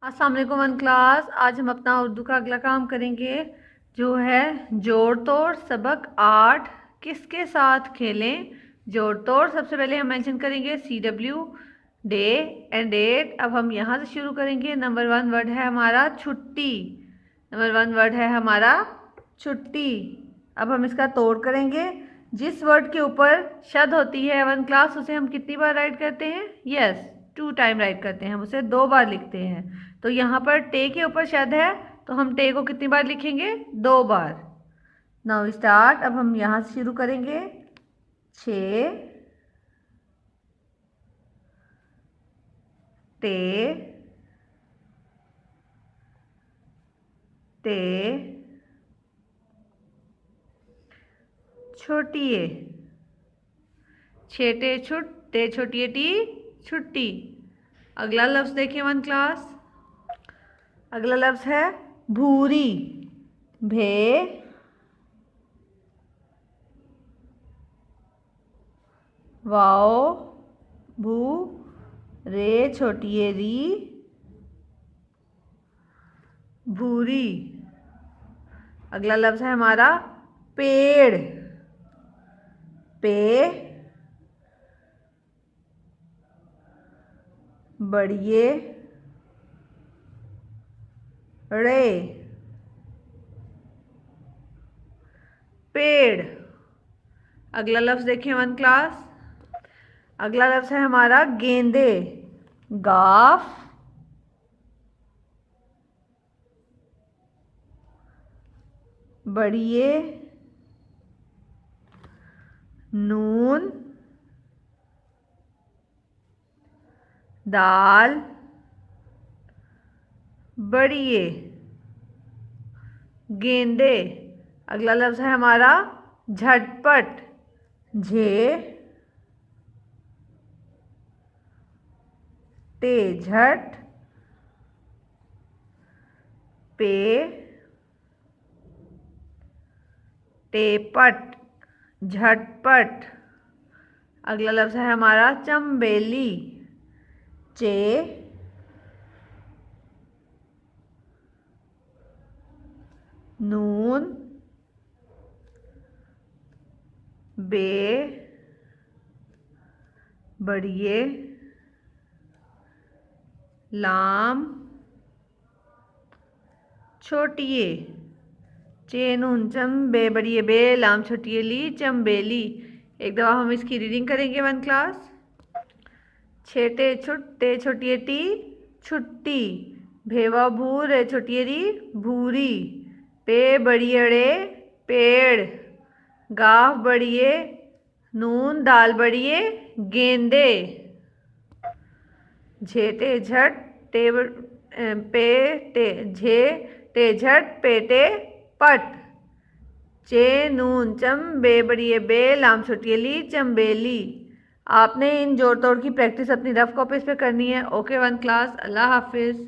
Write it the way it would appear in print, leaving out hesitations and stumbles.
अस्सलाम वालेकुम one class. आज हम अपना उर्दू का अगला काम करेंगे जो है जोड़ तोड़ सबक 8 किसके साथ खेलें। जोड़ तोड़ सबसे पहले हम मेंशन करेंगे CW डे एंड डेट। अब हम यहाँ से शुरू करेंगे। नंबर 1 वर्ड है हमारा छुट्टी। नंबर 1 वर्ड है हमारा छुट्टी। अब हम इसका तोड़ करेंगे। जिस वर्ड के ऊपर शद होती है वन क्लास उसे हम कितनी बार राइट करते हैं? यस, 2 टाइम राइट करते हैं। हम उसे 2 बार लिखते हैं। तो यहाँ पर टे के ऊपर शद है तो हम टे को कितनी बार लिखेंगे? 2 बार। Now start. अब हम यहाँ से शुरू करेंगे। 6 टे टे छोटिए। 6 टे छुट टे छोटिए टी छुट्टी। अगला लफ्ज देखिए वन क्लास। अगला लफ्ज है भूरी। भे वाओ भू रे छोटिए री भूरी। अगला लफ्ज है हमारा पेड़। पे बढ़िए रे पेड़। अगला लफ्ज देखिए वन क्लास। अगला लफ्ज है हमारा गेंदे। गाफ बढ़िए नून दाल बढ़िए गेंदे। अगला लफ्ज है हमारा झटपट। झे टे झट पे टेपट झटपट। अगला लफ्ज है हमारा चंबेली। चे नून बे बढ़िए लाम छोटिए। चे नून चंबे बढ़िए बे लाम छोटिए ली चंबेली। एक दफ़ा हम इसकी रीडिंग करेंगे वन क्लास। 6 टे छुट्टे छोटिए टी छुट्टी। भेवा भूर छोटिए री भूरी। पे बढ़िए रे पेड़। गाफ बढ़िए नून दाल बढ़िए गेंदे। झेटे झट टे पे टे झे टे झट पेटे पट। चे नून चम बे बढ़िए बे लाम छोटिए ली चंबेली। आपने इन जोड़ तोड़ की प्रैक्टिस अपनी रफ कॉपीज पे करनी है। ओके वन क्लास, अल्लाह हाफिज़।